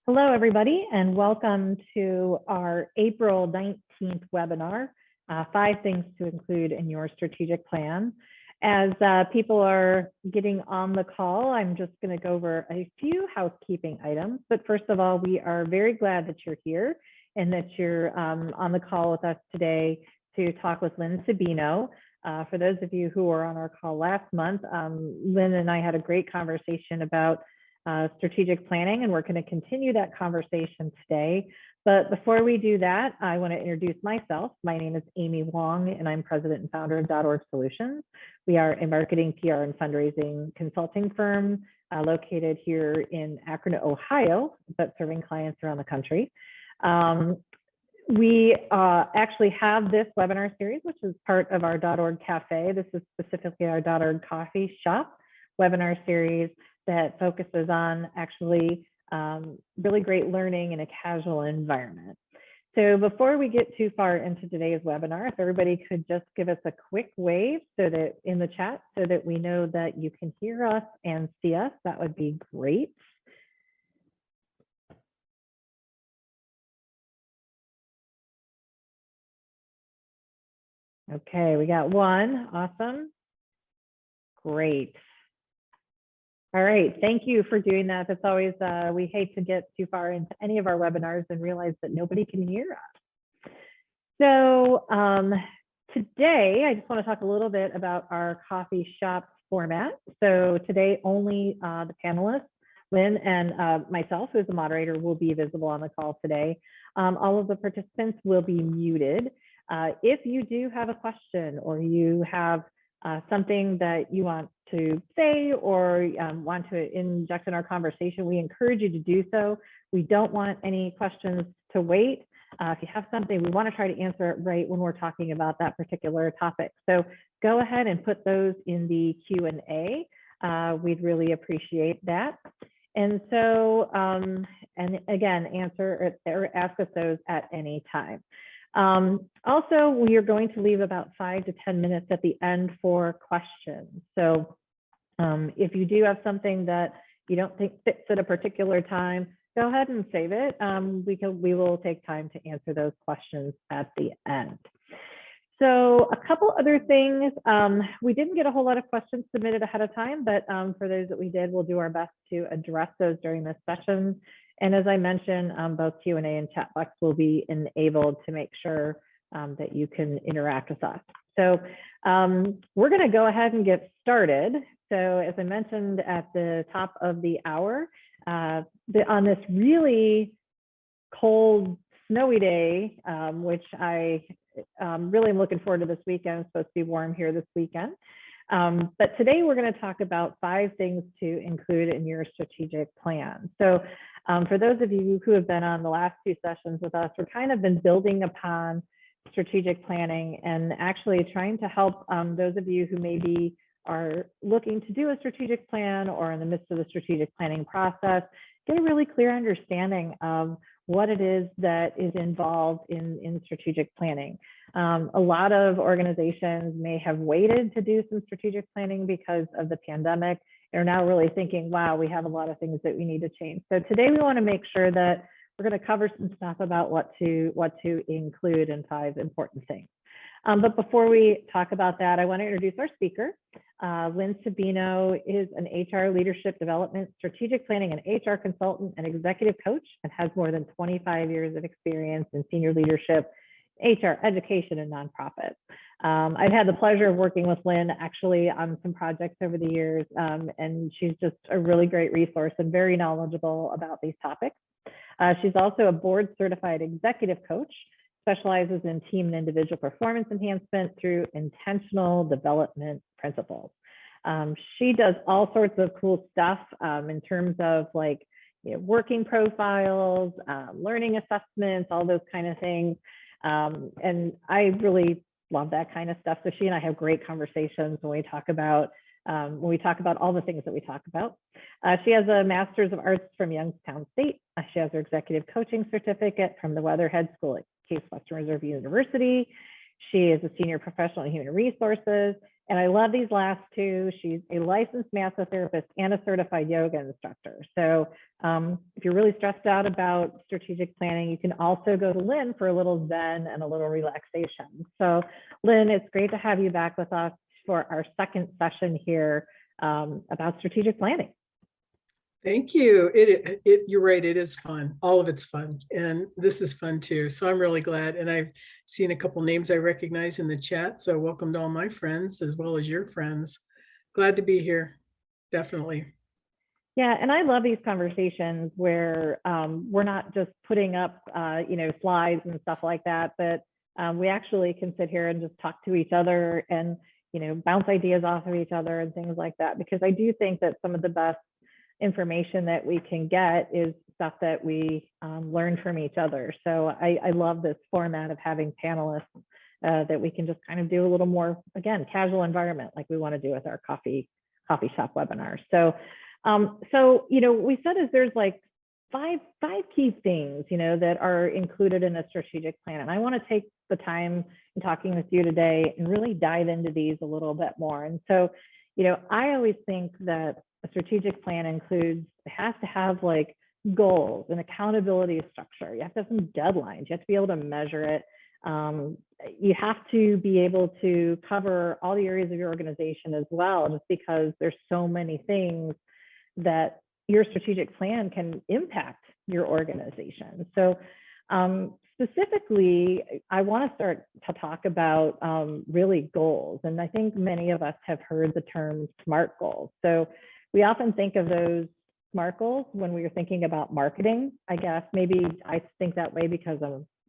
Hello, everybody, and welcome to our April 19th webinar, 5 things to include in your strategic plan. As people are getting on the call, I'm just going to go over a few housekeeping items. But first of all, we are very glad that you're here and that you're on the call with us today to talk with Lyn Sabino. For those of you who were on our call last month, Lyn and I had a great conversation about strategic planning, and we're going to continue that conversation today. But before we do that, I want to introduce myself. My name is Amy Wong, and I'm president and founder of .org Solutions. We are a marketing, PR, and fundraising consulting firm located here in Akron, Ohio, but serving clients around the country. We actually have this webinar series, which is part of our .org Cafe. This is specifically our .org Coffee Shop webinar series that focuses on actually really great learning in a casual environment. So before we get too far into today's webinar, if everybody could just give us a quick wave so that in the chat so that we know that you can hear us and see us, that would be great. Okay, we got one. Awesome. Great. All right, thank you for doing that. That's always, we hate to get too far into any of our webinars and realize that nobody can hear us. So today, I just want to talk a little bit about our coffee shop format. So today, only the panelists, Lyn and myself, who's the moderator, will be visible on the call today. All of the participants will be muted. If you do have a question or you have something that you want to say or want to inject in our conversation, we encourage you to do so. We don't want any questions to wait. If you have something, we want to try to answer it right when we're talking about that particular topic. So go ahead and put those in the Q&A. We'd really appreciate that. And so, and again, answer or ask us those at any time. Also, we are going to leave about 5 to 10 minutes at the end for questions. So if you do have something that you don't think fits at a particular time, go ahead and save it. We will take time to answer those questions at the end. So a couple other things. We didn't get a whole lot of questions submitted ahead of time, but for those that we did, we'll do our best to address those during this session. And as I mentioned, both Q&A and chat box will be enabled to make sure that you can interact with us. So we're going to go ahead and get started. So as I mentioned at the top of the hour, on this really cold, snowy day, which I really am looking forward to this weekend. It's supposed to be warm here this weekend. But today we're going to talk about 5 things to include in your strategic plan. So for those of you who have been on the last 2 sessions with us, we're kind of been building upon strategic planning and actually trying to help those of you who maybe are looking to do a strategic plan or in the midst of the strategic planning process, get a really clear understanding of what it is that is involved in strategic planning. A lot of organizations may have waited to do some strategic planning because of the pandemic. They're now really thinking, wow, we have a lot of things that we need to change. So today we want to make sure that we're going to cover some stuff about what to include in 5 important things. But before we talk about that, I want to introduce our speaker. Lyn Sabino is an HR leadership development, strategic planning and HR consultant and executive coach, and has more than 25 years of experience in senior leadership, HR, education, and nonprofits. I've had the pleasure of working with Lyn actually on some projects over the years, and she's just a really great resource and very knowledgeable about these topics. She's also a board certified executive coach, specializes in team and individual performance enhancement through intentional development principles. She does all sorts of cool stuff in terms of like, working profiles, learning assessments, all those kind of things. And I really love that kind of stuff. So she and I have great conversations when we talk about all the things that we talk about. She has a Master's of Arts from Youngstown State. She has her executive coaching certificate from the Weatherhead School at Case Western Reserve University. She is a senior professional in human resources. And I love these last two. She's a licensed massotherapist and a certified yoga instructor. So if you're really stressed out about strategic planning, you can also go to Lyn for a little zen and a little relaxation. So Lyn, it's great to have you back with us for our second session here about strategic planning. Thank you. You're right. It is fun. All of it's fun. And this is fun too. So I'm really glad. And I've seen a couple names I recognize in the chat. So welcome to all my friends as well as your friends. Glad to be here. Definitely. Yeah, and I love these conversations where we're not just putting up, slides and stuff like that, but we actually can sit here and just talk to each other and, bounce ideas off of each other and things like that. Because I do think that some of the best information that we can get is stuff that we learn from each other. So I love this format of having panelists that we can just kind of do a little more, again, casual environment like we want to do with our coffee shop webinars. So we said is there's like five key things, that are included in a strategic plan. And I want to take the time in talking with you today and really dive into these a little bit more. And so, I always think that a strategic plan it has to have like goals and accountability structure. You have to have some deadlines. You have to be able to measure it. You have to be able to cover all the areas of your organization as well, just because there's so many things that your strategic plan can impact your organization. So specifically, I want to start to talk about really goals. And I think many of us have heard the term SMART goals. So we often think of those SMART goals when we are thinking about marketing. I guess maybe I think that way because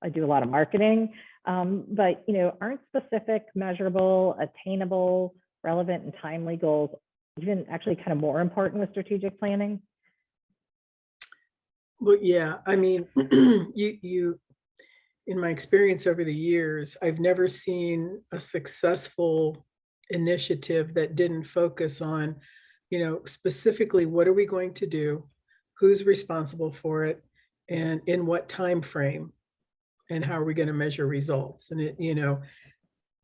I do a lot of marketing, but aren't specific, measurable, attainable, relevant, and timely goals even actually kind of more important with strategic planning? Well, yeah, I mean, you in my experience over the years, I've never seen a successful initiative that didn't focus on, specifically what are we going to do, who's responsible for it, and in what time frame, and how are we going to measure results. And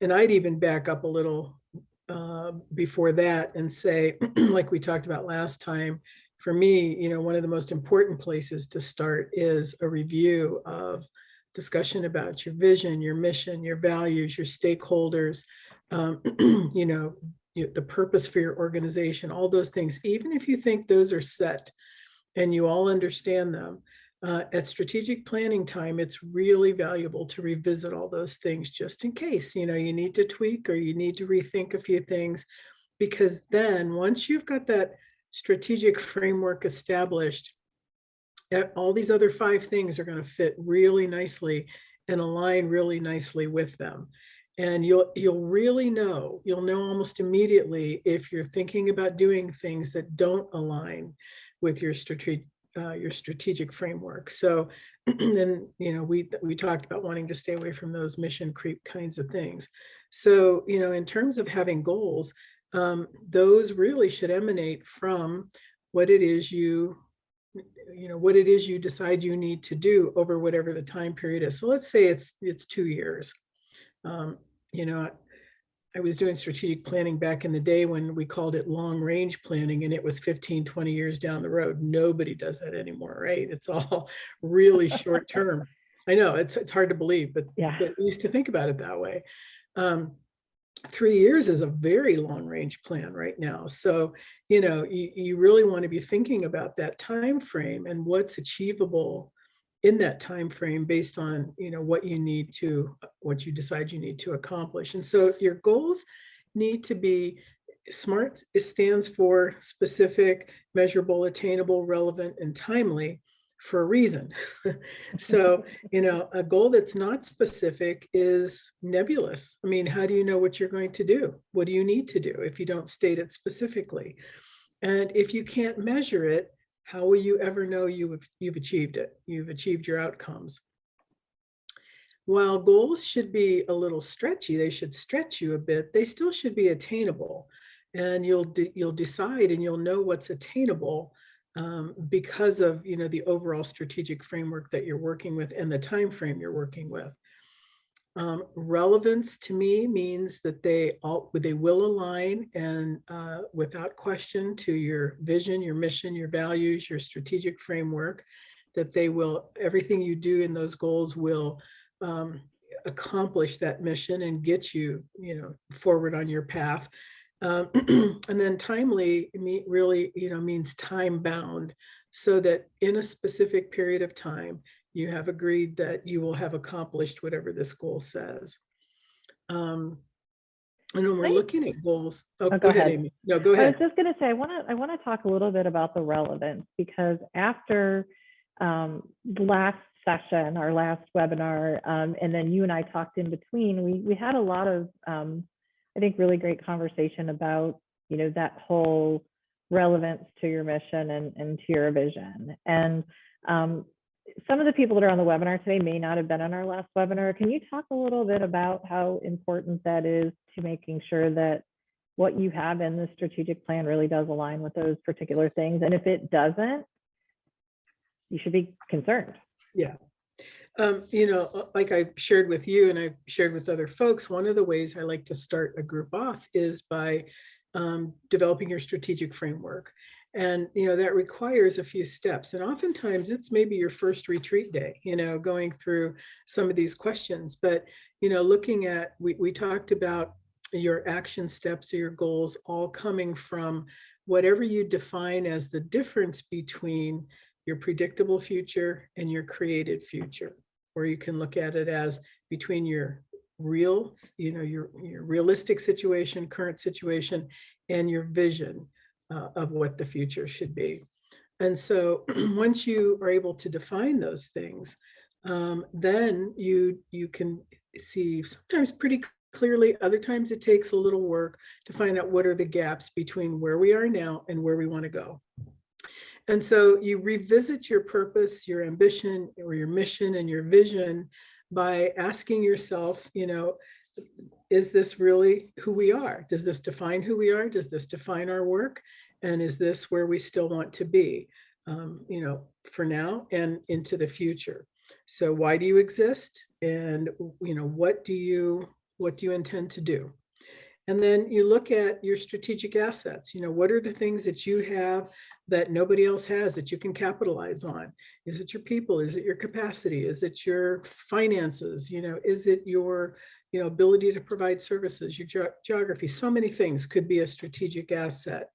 and I'd even back up a little before that and say, like we talked about last time, for me, one of the most important places to start is a review of discussion about your vision, your mission, your values, your stakeholders, the purpose for your organization, all those things. Even if you think those are set and you all understand them, at strategic planning time, it's really valuable to revisit all those things just in case, you need to tweak or you need to rethink a few things, because then once you've got that strategic framework established, all these other 5 things are going to fit really nicely and align really nicely with them. And you'll know almost immediately if you're thinking about doing things that don't align with your strategic framework. So then, we talked about wanting to stay away from those mission creep kinds of things. So, in terms of having goals, those really should emanate from what it is you decide you need to do over whatever the time period is. So let's say it's 2 years. I was doing strategic planning back in the day when we called it long range planning, and it was 15, 20 years down the road. Nobody does that anymore, right? It's all really short term. I know it's hard to believe, but Yeah, we used to think about it that way. 3 years is a very long range plan right now. So, you really want to be thinking about that time frame and what's achievable in that time frame based on, what you decide you need to accomplish. And so your goals need to be SMART. It stands for specific, measurable, attainable, relevant, and timely, for a reason. So, a goal that's not specific is nebulous. I mean, how do you know what you're going to do? What do you need to do if you don't state it specifically? And if you can't measure it, how will you ever know you've achieved it? You've achieved your outcomes. While goals should be a little stretchy, they should stretch you a bit, they still should be attainable. And you'll decide and you'll know what's attainable because of the overall strategic framework that you're working with and the time frame you're working with. Relevance to me means that they will align and without question to your vision, your mission, your values, your strategic framework, that everything you do in those goals will accomplish that mission and get you, forward on your path. And then timely really, means time bound, so that in a specific period of time, you have agreed that you will have accomplished whatever this goal says. And when we're looking at goals, Oh, go ahead, Amy. No, go I was ahead. just going to say, I want to talk a little bit about the relevance, because after last session, our last webinar, and then you and I talked in between, we had a lot of, I think, really great conversation about, that whole relevance to your mission and to your vision. And some of the people that are on the webinar today may not have been on our last webinar. Can you talk a little bit about how important that is to making sure that what you have in the strategic plan really does align with those particular things? And if it doesn't, you should be concerned. Yeah. Like I shared with you and I've shared with other folks, one of the ways I like to start a group off is by developing your strategic framework. And, that requires a few steps. And oftentimes it's maybe your first retreat day, going through some of these questions. But, looking at, we talked about your action steps or your goals all coming from whatever you define as the difference between your predictable future and your created future, or you can look at it as between your real, your realistic situation, current situation, and your vision of what the future should be. And so once you are able to define those things, then you can see sometimes pretty clearly, other times it takes a little work to find out what are the gaps between where we are now and where we want to go. And so you revisit your purpose, your ambition, or your mission and your vision by asking yourself, is this really who we are? Does this define who we are? Does this define our work? And is this where we still want to be, for now and into the future? So why do you exist? And, what do you intend to do? And then you look at your strategic assets. What are the things that you have that nobody else has that you can capitalize on? Is it your people? Is it your capacity? Is it your finances? Is it your ability to provide services, your geography? So many things could be a strategic asset.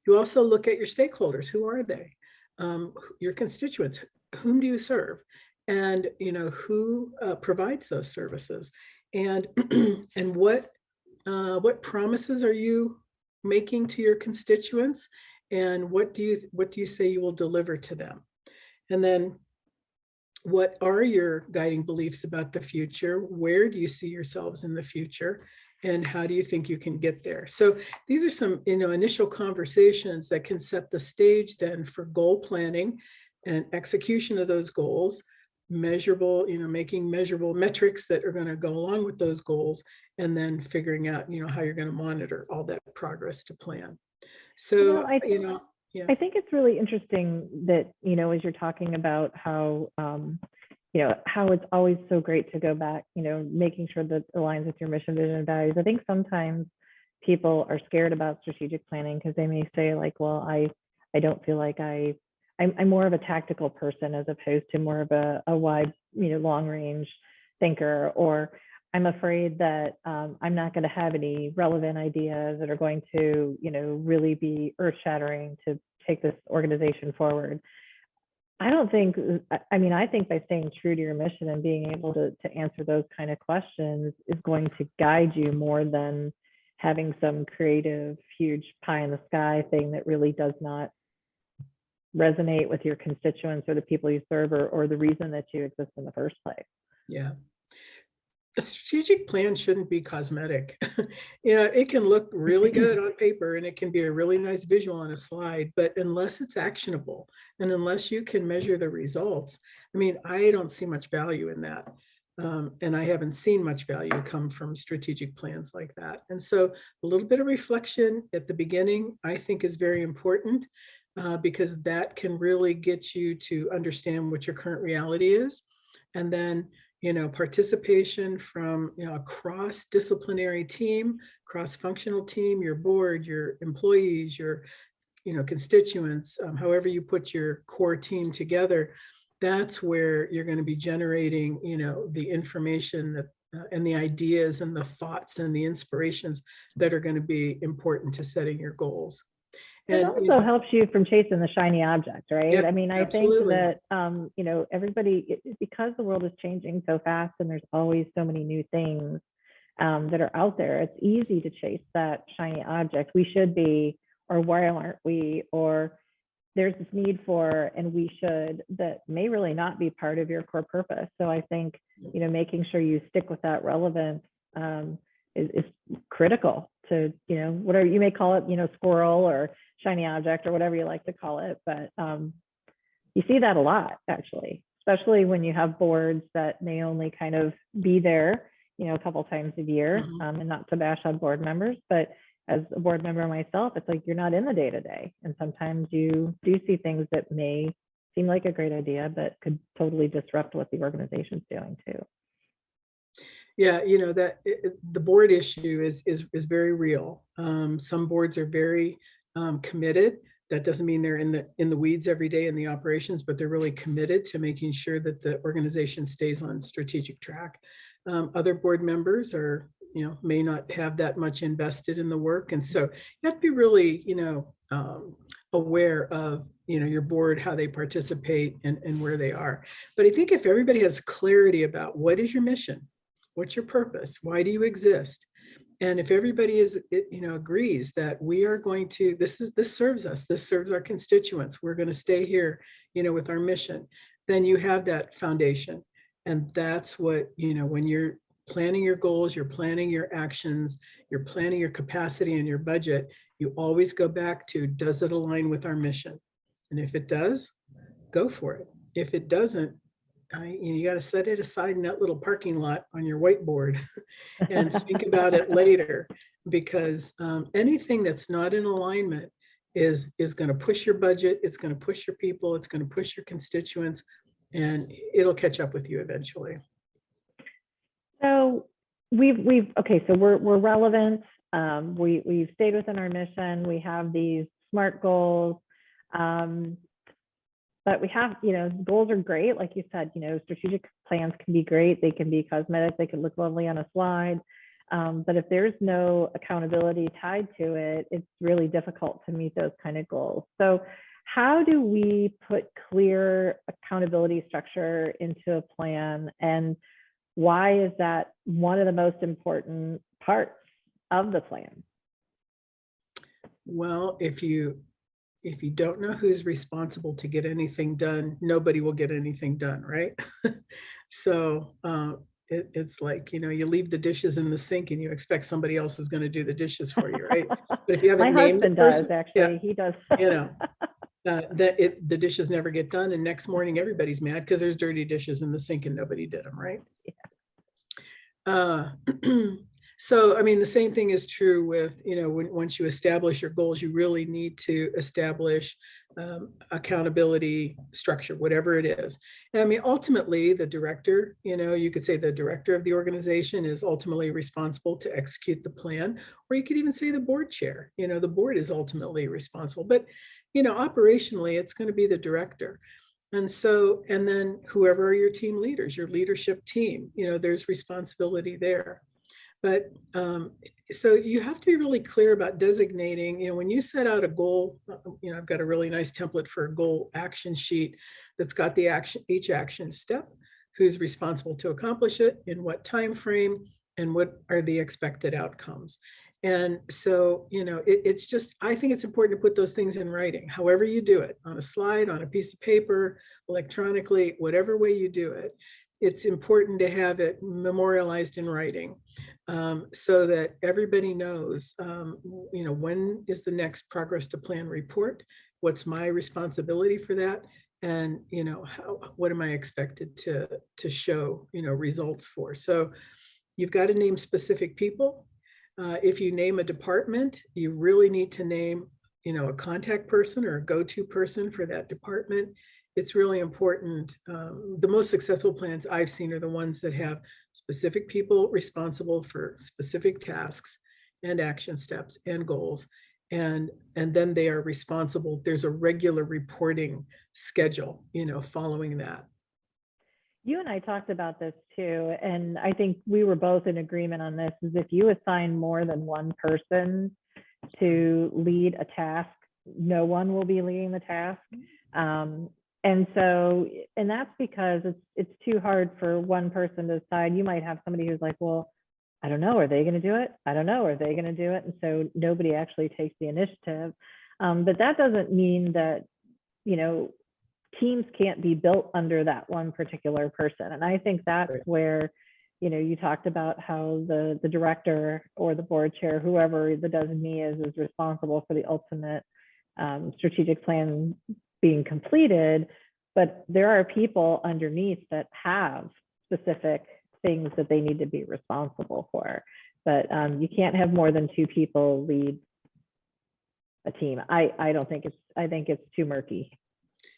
You also look at your stakeholders. Who are they? Your constituents. Whom do you serve? And who provides those services? And and what promises are you making to your constituents? And what do you say you will deliver to them? And then what are your guiding beliefs about the future? Where do you see yourselves in the future? And how do you think you can get there? So these are some, initial conversations that can set the stage then for goal planning and execution of those goals, measurable, making measurable metrics that are going to go along with those goals, and then figuring out, how you're going to monitor all that progress to plan. So, I think it's really interesting that, as you're talking about how, how it's always so great to go back, making sure that it aligns with your mission, vision, and values. I think sometimes people are scared about strategic planning because they may say like, well, I don't feel like I'm more of a tactical person as opposed to more of a wide, long range thinker, or I'm afraid that I'm not going to have any relevant ideas that are going to, really be earth shattering to take this organization forward. I think by staying true to your mission and being able to answer those kind of questions is going to guide you more than having some creative, huge pie in the sky thing that really does not resonate with your constituents or the people you serve, or the reason that you exist in the first place. Yeah. A strategic plan shouldn't be cosmetic. It can look really good on paper and it can be a really nice visual on a slide, but unless it's actionable and unless you can measure the results, I don't see much value in that. And I haven't seen much value come from strategic plans like that. And so a little bit of reflection at the beginning, I think, is very important, because that can really get you to understand what your current reality is. And then participation from, a cross-disciplinary team, cross-functional team, your board, your employees, your, constituents, however you put your core team together, that's where you're going to be generating, the information that and the ideas and the thoughts and the inspirations that are going to be important to setting your goals. It also helps you from chasing the shiny object, right? Yep, I mean, I absolutely. think that, everybody, because the world is changing so fast and there's always so many new things that are out there, it's easy to chase that shiny object. We should be, or why aren't we, or there's this need for, and we should, that may really not be part of your core purpose. So I think, making sure you stick with that relevance is critical to, whatever you may call it, squirrel or shiny object or whatever you like to call it. But you see that a lot, actually, especially when you have boards that may only kind of be there, a couple times a year, and not to bash on board members, but as a board member myself, it's like you're not in the day-to-day. And sometimes you do see things that may seem like a great idea, but could totally disrupt what the organization's doing too. Yeah, the board issue is very real. Some boards are very committed. That doesn't mean they're in the weeds every day in the operations, but they're really committed to making sure that the organization stays on strategic track. Other board members are, may not have that much invested in the work, and so you have to be really, aware of, your board, how they participate, and where they are. But I think if everybody has clarity about what is your mission, what's your purpose, why do you exist, and if everybody agrees that we are going to, this serves us, this serves our constituents, we're going to stay here, with our mission, then you have that foundation. And that's what, when you're planning your goals, you're planning your actions, you're planning your capacity and your budget, you always go back to, does it align with our mission? And if it does, go for it. If it doesn't, you got to set it aside in that little parking lot on your whiteboard and think about it later, because anything that's not in alignment is going to push your budget, it's going to push your people, it's going to push your constituents, and it'll catch up with you eventually. So okay, so we're relevant. We've stayed within our mission. We have these SMART goals. But we have, goals are great. Like you said, strategic plans can be great. They can be cosmetic. They can look lovely on a slide. But if there's no accountability tied to it, it's really difficult to meet those kind of goals. So how do we put clear accountability structure into a plan? And why is that one of the most important parts of the plan? Well, if you don't know who's responsible to get anything done, nobody will get anything done, right? So it's like, you leave the dishes in the sink and you expect somebody else is going to do the dishes for you, right? But if you haven't named the person, actually, he does. The dishes never get done, and next morning everybody's mad because there's dirty dishes in the sink and nobody did them, right? So, I mean, the same thing is true with, once you establish your goals, you really need to establish accountability structure, whatever it is. And I mean, ultimately, the director, you could say the director of the organization is ultimately responsible to execute the plan, or you could even say the board chair, the board is ultimately responsible. But, operationally, it's going to be the director. And so, and then whoever are your team leaders, your leadership team, there's responsibility there. But so you have to be really clear about designating, when you set out a goal, I've got a really nice template for a goal action sheet that's got the each action step, who's responsible to accomplish it, in what time frame, and what are the expected outcomes. And so, it's just, I think it's important to put those things in writing, however you do it, on a slide, on a piece of paper, electronically, whatever way you do it. It's important to have it memorialized in writing, so that everybody knows, when is the next progress to plan report? What's my responsibility for that? And, what am I expected to show, results for? So you've got to name specific people. If you name a department, you really need to name, a contact person or a go-to person for that department. it's really important. The most successful plans I've seen are the ones that have specific people responsible for specific tasks and action steps and goals. And then they are responsible. There's a regular reporting schedule, following that. You and I talked about this too, and I think we were both in agreement on this, is if you assign more than one person to lead a task, no one will be leading the task. And that's because it's too hard for one person to decide. You might have somebody who's like, well, I don't know, are they going to do it? I don't know, are they going to do it? And so nobody actually takes the initiative. But that doesn't mean that, teams can't be built under that one particular person. And I think that's Right. where, you talked about how the director or the board chair, whoever the designee is responsible for the ultimate strategic plan being completed. But there are people underneath that have specific things that they need to be responsible for. But you can't have more than two people lead a team. I don't think I think it's too murky.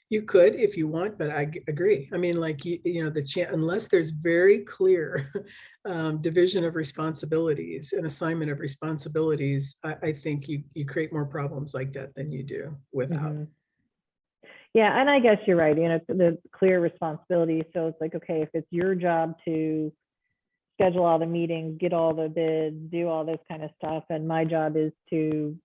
You could if you want, but I agree. I mean, like, unless there's very clear division of responsibilities and assignment of responsibilities, I think you create more problems like that than you do without. Mm-hmm. Yeah, and I guess you're right. The clear responsibility. So it's like, okay, if it's your job to schedule all the meetings, get all the bids, do all this kind of stuff, and my job is to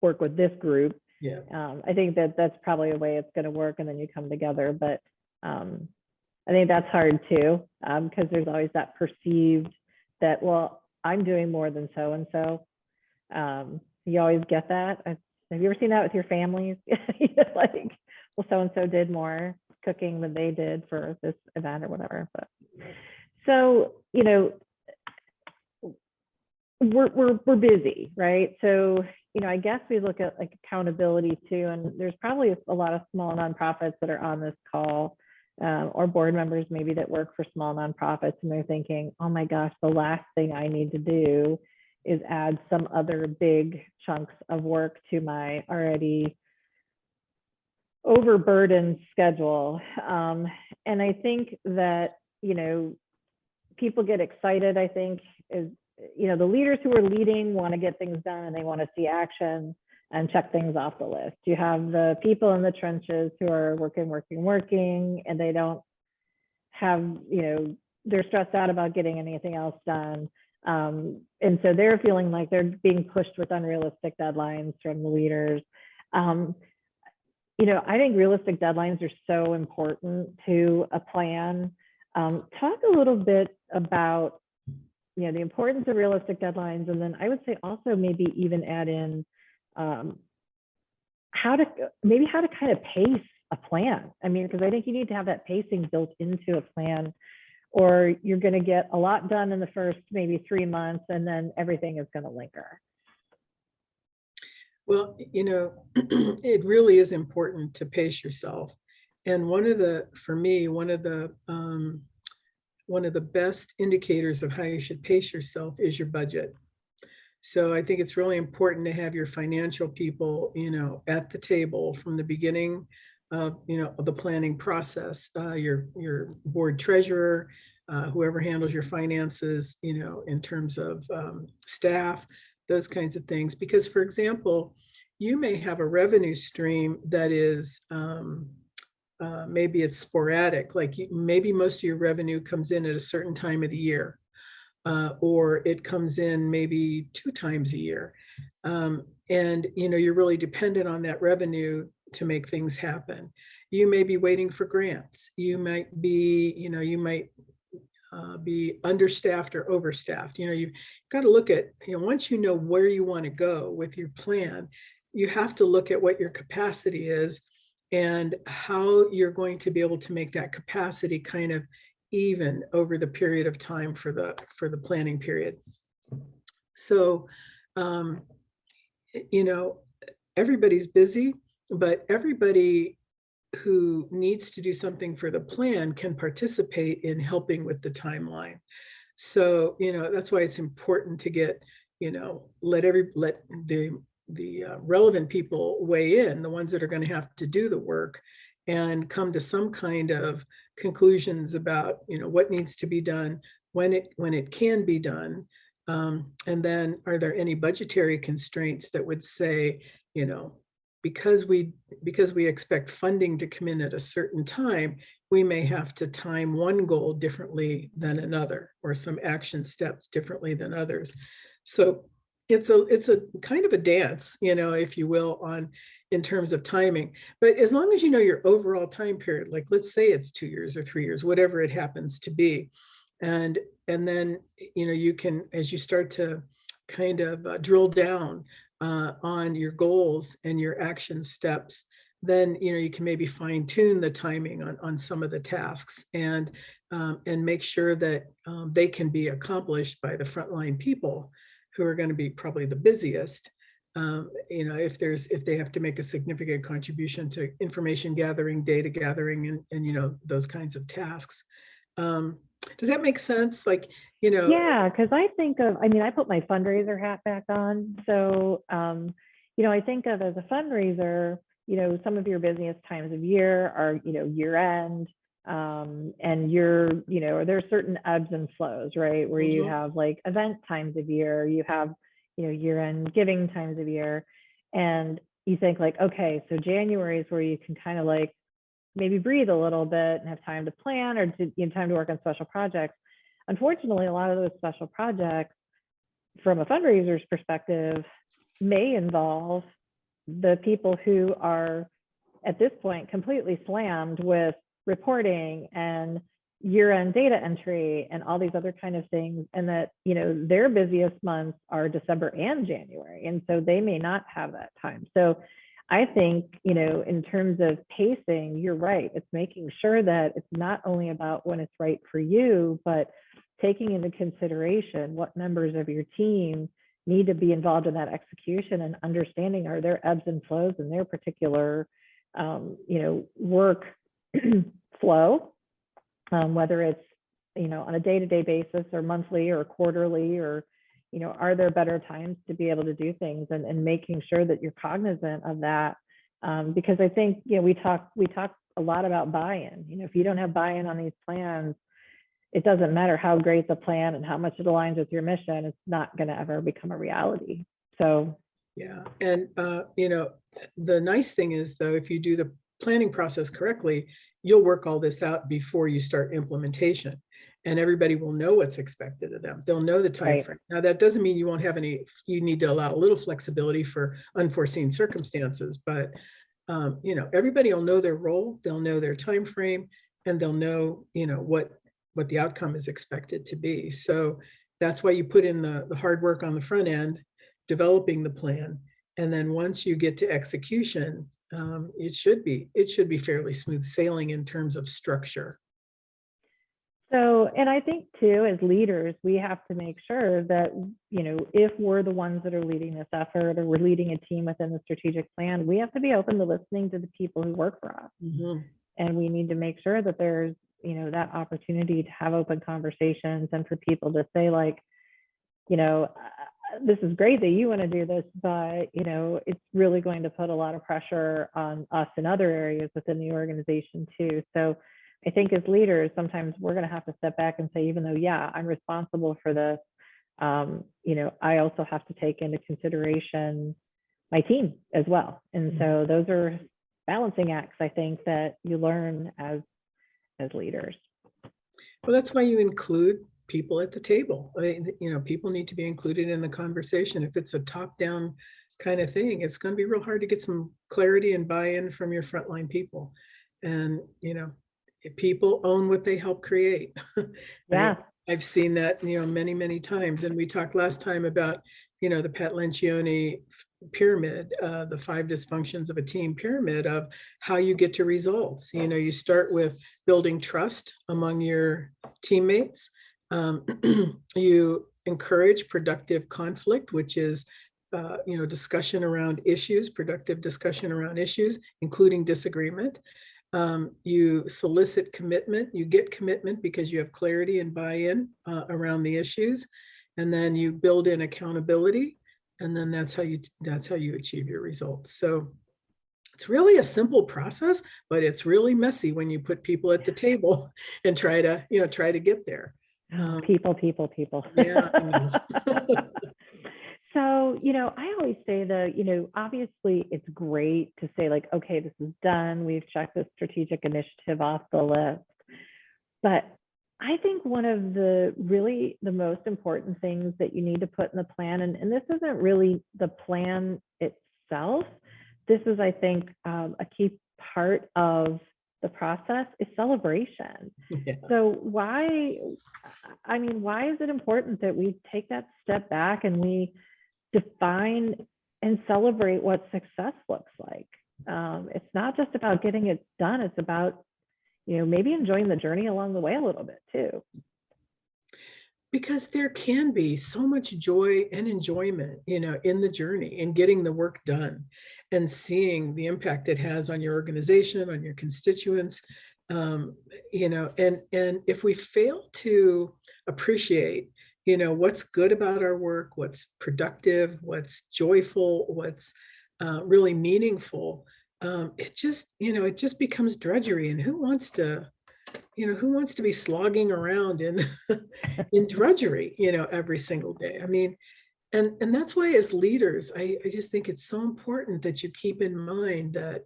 work with this group. Yeah. I think that's probably a way it's going to work, and then you come together. But I think that's hard too, because there's always that perceived that, well, I'm doing more than so and so. You always get that. Have you ever seen that with your families? Like, well, so and so did more cooking than they did for this event or whatever. But so we're busy, right? So I guess we look at like accountability too, and there's probably a lot of small nonprofits that are on this call, or board members maybe that work for small nonprofits, and they're thinking, oh my gosh, the last thing I need to do is add some other big chunks of work to my already overburdened schedule. And I think that people get excited. I think is the leaders who are leading want to get things done, and they want to see action and check things off the list. You have the people in the trenches who are working, and they don't have, they're stressed out about getting anything else done. And so they're feeling like they're being pushed with unrealistic deadlines from the leaders. I think realistic deadlines are so important to a plan. Talk a little bit about the importance of realistic deadlines, and then I would say also maybe even add in how to kind of pace a plan. I mean, because I think you need to have that pacing built into a plan, or you're going to get a lot done in the first maybe 3 months, and then everything is going to linger. Well, it really is important to pace yourself. And for me, one of the best indicators of how you should pace yourself is your budget. So I think it's really important to have your financial people, at the table from the beginning of the planning process. Your board treasurer, whoever handles your finances, in terms of staff, those kinds of things. Because, for example, you may have a revenue stream that is maybe it's sporadic, like maybe most of your revenue comes in at a certain time of the year, or it comes in maybe 2 times a year. And you're really dependent on that revenue to make things happen. You may be waiting for grants. You might be, be understaffed or overstaffed. You've got to look at, once you know where you want to go with your plan, you have to look at what your capacity is and how you're going to be able to make that capacity kind of even over the period of time for the planning period. So, everybody's busy, but everybody who needs to do something for the plan can participate in helping with the timeline. So, that's why it's important to get, let the relevant people weigh in, the ones that are going to have to do the work, and come to some kind of conclusions about, what needs to be done, when it can be done. And then are there any budgetary constraints that would say, because we expect funding to come in at a certain time, we may have to time one goal differently than another, or some action steps differently than others. So it's a kind of a dance, if you will, in terms of timing. But as long as you know your overall time period, like let's say it's 2 years or 3 years, whatever it happens to be, and then you can, as you start to kind of drill down on your goals and your action steps, then you can maybe fine tune the timing on some of the tasks, and make sure that they can be accomplished by the frontline people who are going to be probably the busiest. If they have to make a significant contribution to information gathering, data gathering, and those kinds of tasks. Does that make sense? Like, Yeah, because I think of, I put my fundraiser hat back on. So, I think of as a fundraiser, some of your busiest times of year are, year end. And there's certain ebbs and flows, right? Where you have like event times of year, you have, year end giving times of year. And you think like, okay, so January is where you can kind of like maybe breathe a little bit and have time to plan, or time to work on special projects. Unfortunately, a lot of those special projects from a fundraiser's perspective may involve the people who are at this point completely slammed with reporting and year-end data entry and all these other kind of things, and that their busiest months are December and January, and so they may not have that time. So I think in terms of pacing, you're right. It's making sure that it's not only about when it's right for you, but taking into consideration what members of your team need to be involved in that execution, and understanding are there ebbs and flows in their particular work flow, whether it's on a day-to-day basis or monthly or quarterly, or are there better times to be able to do things, and making sure that you're cognizant of that, because I think we talk a lot about buy-in. If you don't have buy-in on these plans, it doesn't matter how great the plan and how much it aligns with your mission, it's not going to ever become a reality. So yeah, and the nice thing is, though, if you do the planning process correctly, you'll work all this out before you start implementation, and everybody will know what's expected of them. They'll know the time frame. Now, that doesn't mean you won't have any. You need to allow a little flexibility for unforeseen circumstances, but everybody will know their role. They'll know their time frame, and they'll know what the outcome is expected to be. So that's why you put in the hard work on the front end, developing the plan, and then once you get to execution, it should be fairly smooth sailing in terms of structure. So, and I think too, as leaders, we have to make sure that, if we're the ones that are leading this effort, or we're leading a team within the strategic plan, we have to be open to listening to the people who work for us. And we need to make sure that there's, that opportunity to have open conversations, and for people to say like, this is great that you want to do this, but it's really going to put a lot of pressure on us in other areas within the organization too. So I think as leaders, sometimes we're going to have to step back and say, even though, yeah, I'm responsible for this, I also have to take into consideration my team as well. And so those are balancing acts, I think, that you learn as leaders. Well, that's why you include people at the table. People need to be included in the conversation. If it's a top-down kind of thing, it's going to be real hard to get some clarity and buy-in from your frontline people. And people own what they help create. Yeah, I've seen that many, many times. And we talked last time about the Pat Lencioni pyramid, the 5 dysfunctions of a team pyramid, of how you get to results. You start with building trust among your teammates. You encourage productive conflict, which is discussion around issues, productive discussion around issues, including disagreement. You solicit commitment. You get commitment because you have clarity and buy-in around the issues. And then you build in accountability, and then that's how you achieve your results. So It's really a simple process, but it's really messy when you put people at the table and try to, try to get there. Oh, people. Yeah, I know. So, I always say that, obviously it's great to say like, okay, this is done. We've checked this strategic initiative off the list. But I think one of the most important things that you need to put in the plan, and this isn't really the plan itself, this is, I think, a key part of the process is celebration. Yeah. So why is it important that we take that step back and we define and celebrate what success looks like? It's not just about getting it done, it's about maybe enjoying the journey along the way a little bit too. Because there can be so much joy and enjoyment, in the journey and getting the work done and seeing the impact it has on your organization, on your constituents. And if we fail to appreciate, what's good about our work, what's productive, what's joyful, what's really meaningful, it just becomes drudgery. And who wants to be slogging around in in drudgery, every single day? I mean, and that's why as leaders, I just think it's so important that you keep in mind that,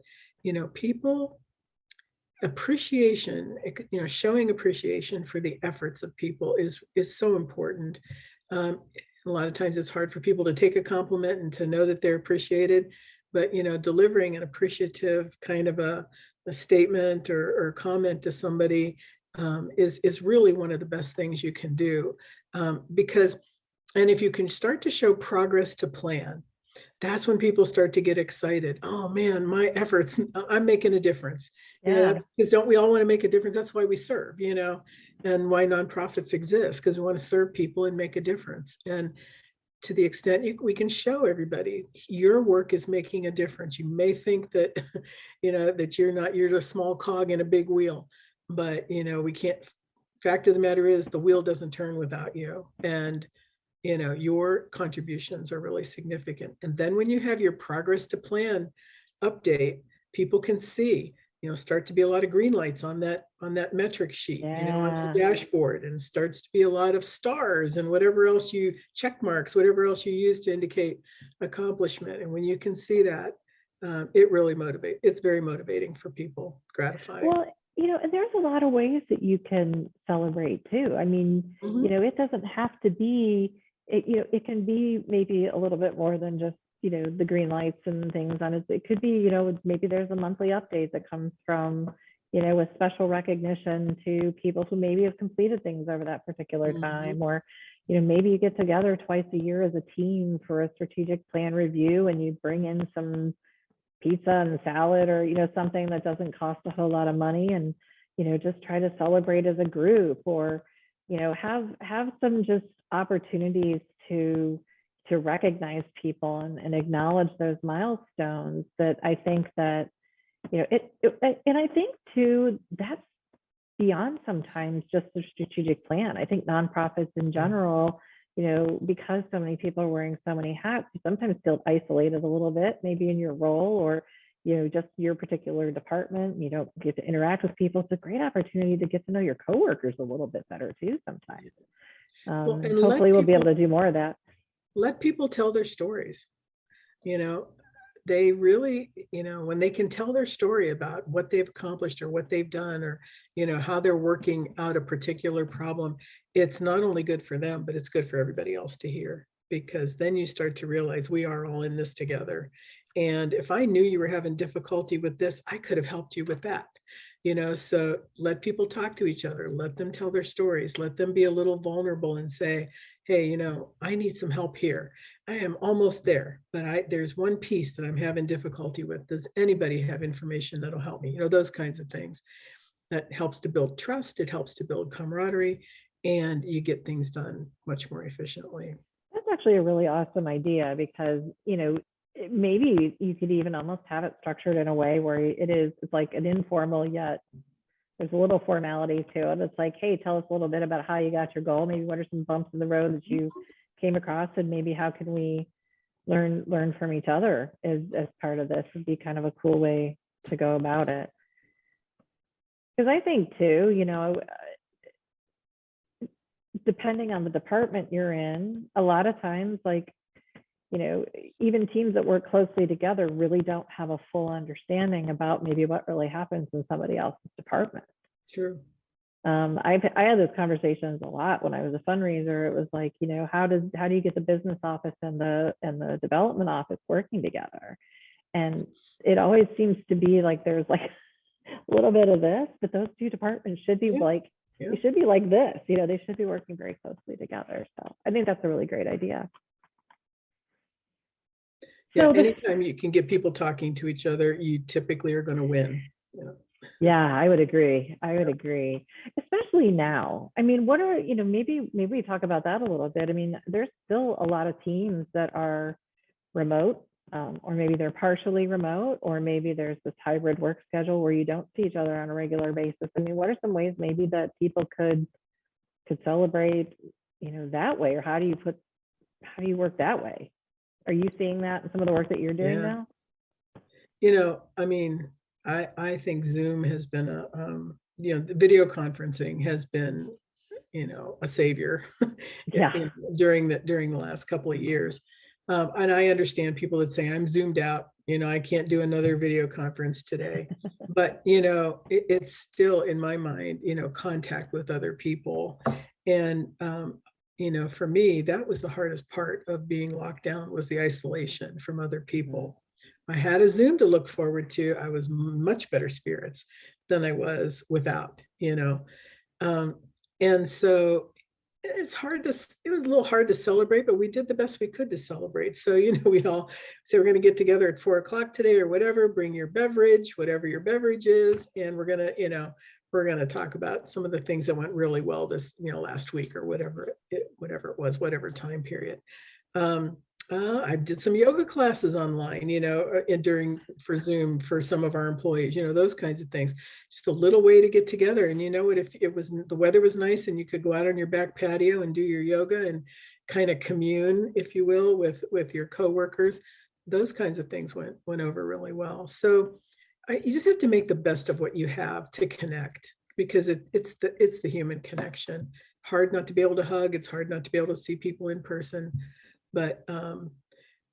people appreciation, showing appreciation for the efforts of people is so important. A lot of times it's hard for people to take a compliment and to know that they're appreciated, but delivering an appreciative kind of a statement or comment to somebody is really one of the best things you can do. Because, and if you can start to show progress to plan, that's when people start to get excited. Oh man, my efforts, I'm making a difference. Yeah. Because don't we all want to make a difference? That's why we serve, and why nonprofits exist, because we want to serve people and make a difference. And to the extent we can show everybody your work is making a difference. You may think that, that you're a small cog in a big wheel, but, we can't, fact of the matter is the wheel doesn't turn without you. And, your contributions are really significant. And then when you have your progress to plan update, people can see, start to be a lot of green lights on that metric sheet, on the dashboard, and starts to be a lot of stars and whatever else check marks, whatever else you use to indicate accomplishment. And when you can see that, it really motivates. It's very motivating for people, gratifying. Well, and there's a lot of ways that you can celebrate too. I mean, it doesn't have to be, it can be maybe a little bit more than just, the green lights and things on it. It could be, maybe there's a monthly update that comes from, a special recognition to people who maybe have completed things over that particular time, or, maybe you get together twice a year as a team for a strategic plan review and you bring in some pizza and salad or, something that doesn't cost a whole lot of money, and, just try to celebrate as a group, or, have some just opportunities to recognize people and acknowledge those milestones. That I think that, and I think too, that's beyond sometimes just the strategic plan. I think nonprofits in general, because so many people are wearing so many hats, you sometimes feel isolated a little bit, maybe in your role, or, just your particular department. You don't get to interact with people. It's a great opportunity to get to know your coworkers a little bit better too sometimes. And hopefully we'll be able to do more of that. Let people tell their stories. They really, when they can tell their story about what they've accomplished or what they've done, or, how they're working out a particular problem, it's not only good for them, but it's good for everybody else to hear, because then you start to realize we are all in this together. And if I knew you were having difficulty with this, I could have helped you with that. So let people talk to each other, let them tell their stories, let them be a little vulnerable and say, hey, I need some help here. I am almost there, but there's one piece that I'm having difficulty with. Does anybody have information that'll help me? Those kinds of things. That helps to build trust. It helps to build camaraderie, and you get things done much more efficiently. That's actually a really awesome idea, because, maybe you could even almost have it structured in a way where it's like an informal, yet there's a little formality to it. It's like, hey, tell us a little bit about how you got your goal. Maybe what are some bumps in the road that you came across, and maybe how can we learn from each other as part of this would be kind of a cool way to go about it. Because I think too, depending on the department you're in, a lot of times, like, even teams that work closely together really don't have a full understanding about maybe what really happens in somebody else's department. Sure. I had those conversations a lot when I was a fundraiser. It was like, how do you get the business office and the development office working together? And it always seems to be like there's like a little bit of this, but those two departments should be like, they should be like this, they should be working very closely together. So I think that's a really great idea. Yeah, anytime you can get people talking to each other, you typically are going to win. Yeah, I would agree. Especially now. I mean, what are, maybe we talk about that a little bit. I mean, there's still a lot of teams that are remote, or maybe they're partially remote, or maybe there's this hybrid work schedule where you don't see each other on a regular basis. I mean, what are some ways maybe that people could celebrate, that way? Or how do you work that way? Are you seeing that in some of the work that you're doing now? I mean, I think Zoom has been the video conferencing has been, a savior during the last couple of years. And I understand people that say I'm zoomed out, I can't do another video conference today, but, it's still in my mind, contact with other people. And, for me, that was the hardest part of being locked down, was the isolation from other people. I had a Zoom to look forward to. I was much better spirits than I was without, and so it was a little hard to celebrate, but we did the best we could to celebrate. So, we'd all say, we're going to get together at 4:00 today or whatever, bring your beverage, whatever your beverage is. And we're going to talk about some of the things that went really well this, last week or whatever it was, whatever time period. I did some yoga classes online, for Zoom for some of our employees, those kinds of things. Just a little way to get together. And if the weather was nice and you could go out on your back patio and do your yoga and kind of commune, if you will, with your coworkers, those kinds of things went over really well. So you just have to make the best of what you have to connect, because it's the human connection. Hard not to be able to hug. It's hard not to be able to see people in person. But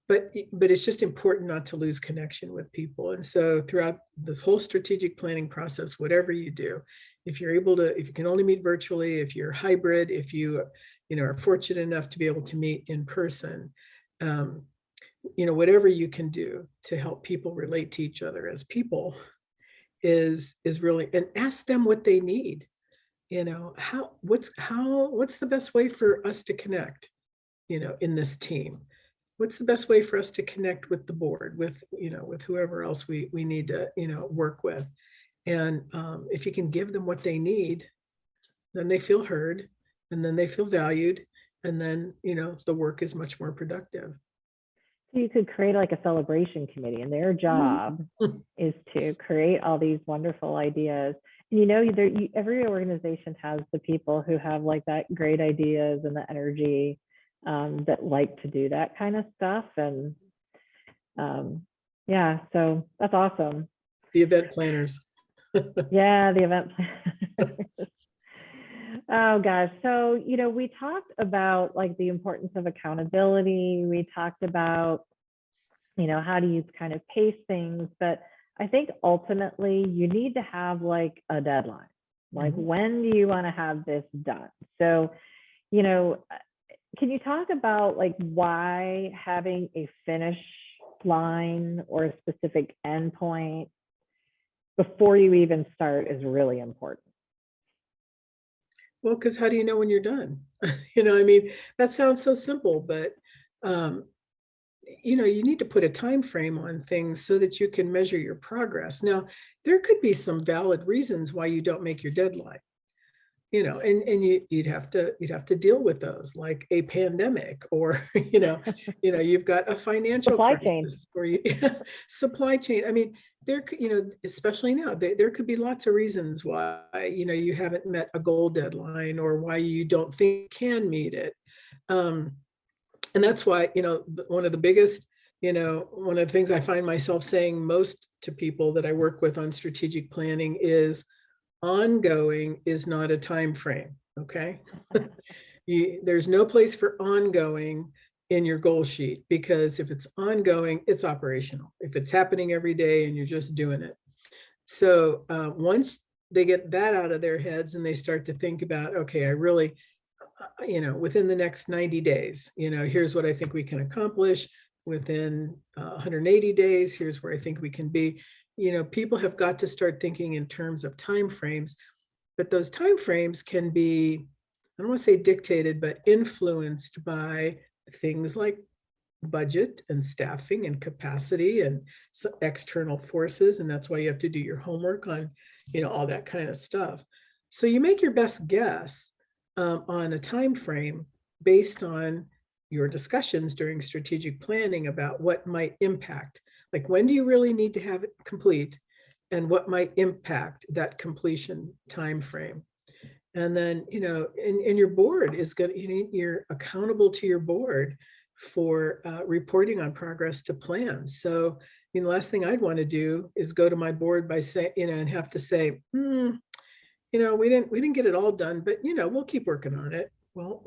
it's just important not to lose connection with people. And so throughout this whole strategic planning process, whatever you do, if you can only meet virtually, if you're hybrid, if you are fortunate enough to be able to meet in person, whatever you can do to help people relate to each other as people is really, and ask them what they need. What's the best way for us to connect? In this team, what's the best way for us to connect with the board, with whoever else we need to, work with. And if you can give them what they need, then they feel heard, and then they feel valued, and then, the work is much more productive. You could create like a celebration committee, and their job is to create all these wonderful ideas. And every organization has the people who have like that great ideas and the energy, that like to do that kind of stuff. And so that's awesome. The event planners. Yeah, the event planners. Oh gosh. So, we talked about like the importance of accountability. We talked about, how do you kind of pace things, but I think ultimately you need to have like a deadline. Like, when do you want to have this done? So, can you talk about like why having a finish line or a specific endpoint before you even start is really important? Well, because how do you know when you're done? I mean, that sounds so simple, but you need to put a time frame on things so that you can measure your progress. Now, there could be some valid reasons why you don't make your deadline. And you'd have to deal with those, like a pandemic, or you've got a financial Supply crisis, or supply chain. I mean, especially now, there could be lots of reasons why you haven't met a goal deadline, or why you don't think you can meet it. And that's why, one of the biggest, one of the things I find myself saying most to people that I work with on strategic planning is ongoing is not a time frame. Okay. There's no place for ongoing in your goal sheet, because if it's ongoing, it's operational. If it's happening every day and you're just doing it. So once they get that out of their heads and they start to think about, okay, I really, within the next 90 days, here's what I think we can accomplish. Within 180 days, here's where I think we can be. People have got to start thinking in terms of timeframes, but those timeframes can be, I don't want to say dictated, but influenced by things like budget and staffing and capacity and external forces. And that's why you have to do your homework on, all that kind of stuff. So you make your best guess on a time frame based on your discussions during strategic planning about what might impact, like when do you really need to have it complete, and what might impact that completion time frame. And then, and your board is going to, you're accountable to your board for reporting on progress to plans. So, the last thing I'd want to do is go to my board by saying, and have to say, we didn't get it all done, but we'll keep working on it. Well,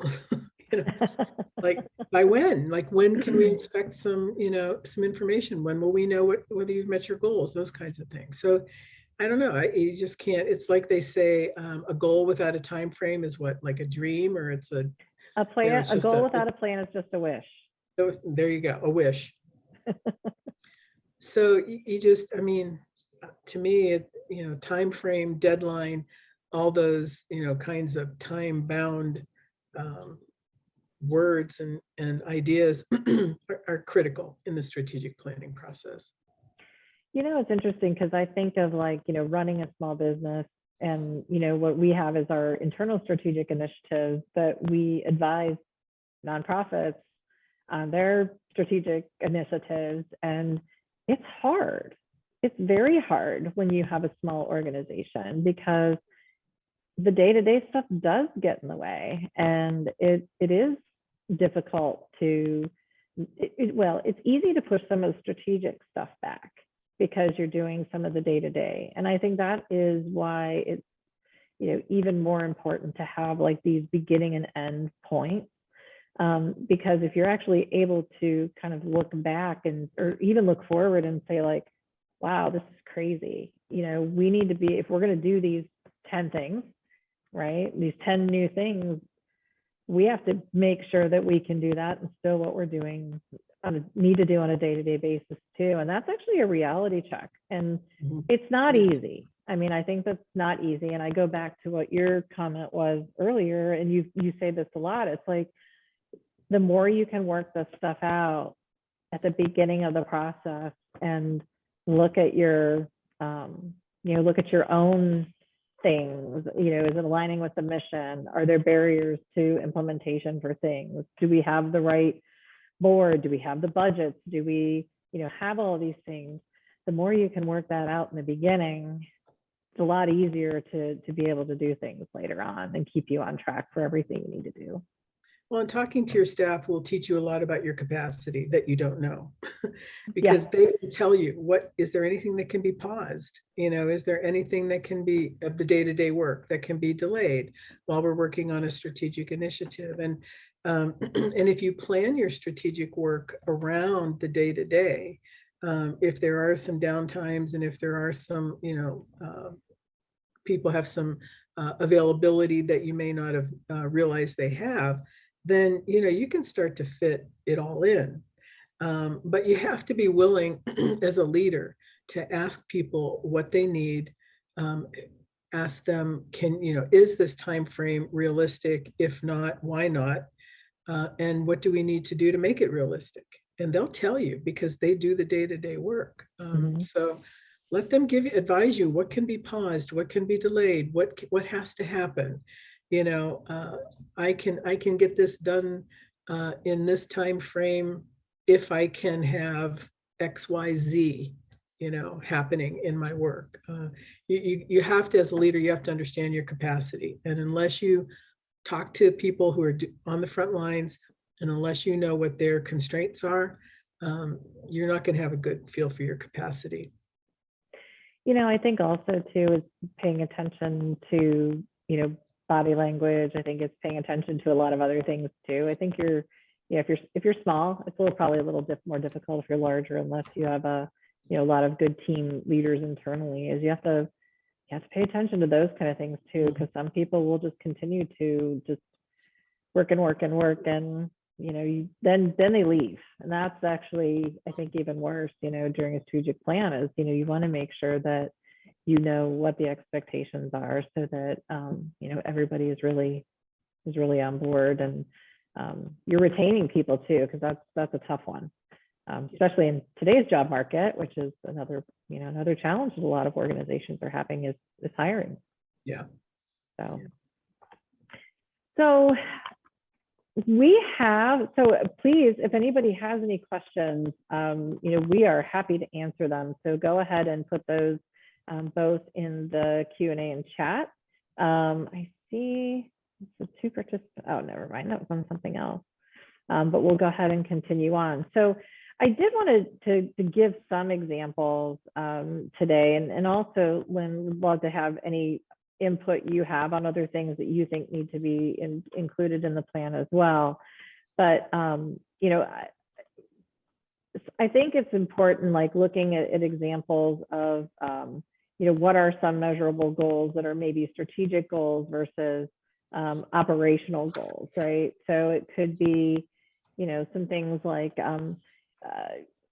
like by when? Like when can we expect some, some information? When will we know whether you've met your goals? Those kinds of things. So I don't know. You just can't. It's like they say, a goal without a time frame is what, like a dream, or it's a plan. it's A just goal without a plan is just a wish. There you go, a wish. So you just, I mean, to me, time frame, deadline, all those, kinds of time bound words and ideas are critical in the strategic planning process. It's interesting because I think of like, running a small business, and, what we have is our internal strategic initiatives, but we advise nonprofits on their strategic initiatives. And it's hard. It's very hard when you have a small organization, because the day-to-day stuff does get in the way, and it is difficult to, it's easy to push some of the strategic stuff back because you're doing some of the day-to-day. And I think that is why it's, even more important to have like these beginning and end points. Because if you're actually able to kind of look back or even look forward and say like, wow, this is crazy. We need to be, if we're going to do these 10 things, right? These 10 new things, we have to make sure that we can do that and still what we're doing need to do on a day-to-day basis too. And that's actually a reality check. And it's not easy. I mean, I think that's not easy. And I go back to what your comment was earlier, and you say this a lot. It's like, the more you can work this stuff out at the beginning of the process and look at your, look at your own things, is it aligning with the mission? Are there barriers to implementation for things? Do we have the right board? Do we have the budgets? Do we, have all of these things? The more you can work that out in the beginning, it's a lot easier to be able to do things later on and keep you on track for everything you need to do. Well, and talking to your staff will teach you a lot about your capacity that you don't know, because they will tell you, what is there anything that can be paused? Is there anything that can be of the day-to-day work that can be delayed while we're working on a strategic initiative? And and if you plan your strategic work around the day-to-day, if there are some downtimes, and if there are some, people have some availability that you may not have realized they have, then you can start to fit it all in. But you have to be willing as a leader to ask people what they need. Ask them, is this time frame realistic? If not, why not? And what do we need to do to make it realistic? And they'll tell you, because they do the day-to-day work. So let them advise you what can be paused, what can be delayed, what has to happen. I can get this done in this time frame if I can have X, Y, Z, happening in my work. You have to, as a leader, you have to understand your capacity. And unless you talk to people who are on the front lines, And unless you know what their constraints are, you're not going to have a good feel for your capacity. I think also too is paying attention to, body language. I think it's paying attention to a lot of other things too. I think if you're small, it's probably a little more difficult. If you're larger, unless you have a lot of good team leaders internally, is you have to pay attention to those kind of things too, because some people will just continue to just work and work and work, and then they leave, and that's actually, I think, even worse. During a strategic plan is you want to make sure that what the expectations are, so that everybody is really on board, and you're retaining people too, because that's a tough one, especially in today's job market, which is another challenge that a lot of organizations are having is hiring. Yeah. So please, if anybody has any questions, we are happy to answer them. So go ahead and put those both in the Q&A and chat. I see the two participants. Oh, never mind. That was on something else. But we'll go ahead and continue on. So I did want to give some examples today, and also, Lyn, would love to have any input you have on other things that you think need to be included in the plan as well. But I think it's important, like looking at examples of what are some measurable goals that are maybe strategic goals versus operational goals, right? So it could be some things like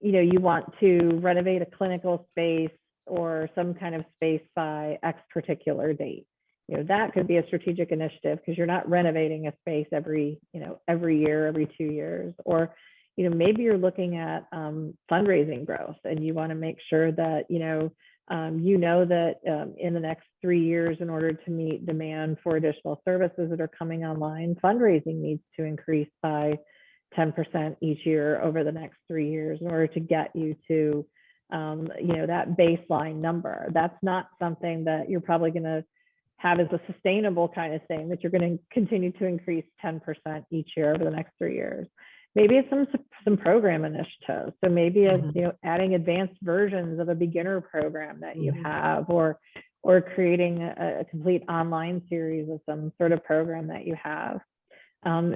you want to renovate a clinical space or some kind of space by X particular date. That could be a strategic initiative, because you're not renovating a space every year, every 2 years. Or maybe you're looking at fundraising growth, and you want to make sure that that in the next 3 years, in order to meet demand for additional services that are coming online, fundraising needs to increase by 10% each year over the next 3 years in order to get you to that baseline number. That's not something that you're probably going to have as a sustainable kind of thing, that you're going to continue to increase 10% each year over the next 3 years. Maybe it's some program initiatives. So maybe it's adding advanced versions of a beginner program that you have, or creating a complete online series of some sort of program that you have.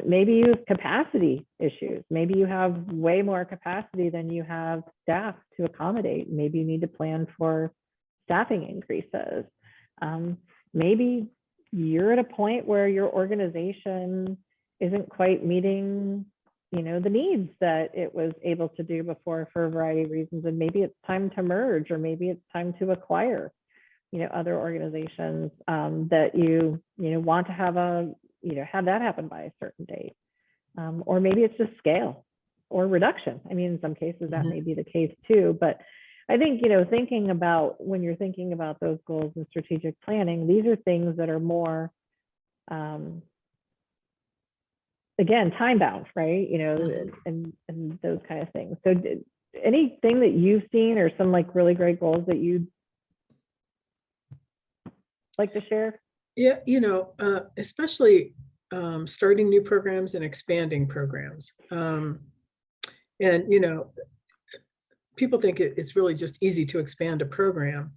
Maybe you have capacity issues. Maybe you have way more capacity than you have staff to accommodate. Maybe you need to plan for staffing increases. Maybe you're at a point where your organization isn't quite meeting, the needs that it was able to do before for a variety of reasons. And maybe it's time to merge, or maybe it's time to acquire, other organizations that you want to have have that happen by a certain date. Or maybe it's just scale or reduction. I mean, in some cases that may be the case too, but I think, thinking about, when you're thinking about those goals and strategic planning, these are things that are more, again, time bound, right? And those kind of things. So anything that you've seen, or some like really great goals that you'd like to share? Yeah, especially starting new programs and expanding programs. And, people think it's really just easy to expand a program,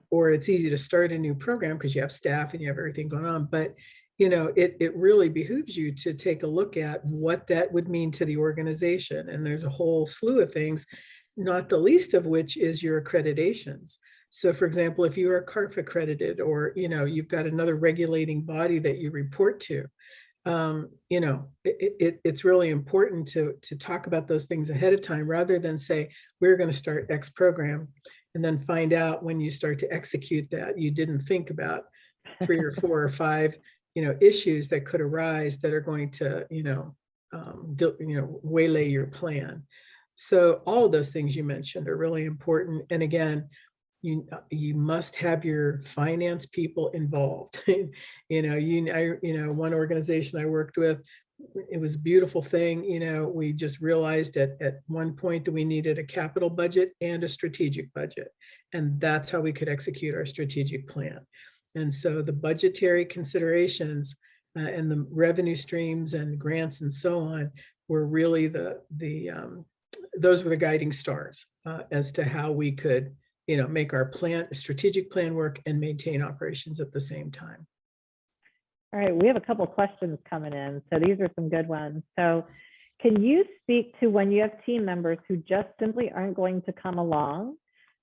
or it's easy to start a new program because you have staff and you have everything going on. But, it really behooves you to take a look at what that would mean to the organization. And there's a whole slew of things, not the least of which is your accreditations. So for example, if you are CARF accredited, or, you've got another regulating body that you report to, it's really important to talk about those things ahead of time, rather than say, we're going to start X program, and then find out when you start to execute that, you didn't think about 3 or 4 or 5, issues that could arise that are going to, waylay your plan. So all of those things you mentioned are really important. And again, you must have your finance people involved. One organization I worked with, it was a beautiful thing. We just realized at one point that we needed a capital budget and a strategic budget. And that's how we could execute our strategic plan. And so the budgetary considerations and the revenue streams and grants and so on were really those were the guiding stars as to how we could, make our strategic plan work and maintain operations at the same time. All right, we have a couple of questions coming in, so these are some good ones. So can you speak to when you have team members who just simply aren't going to come along?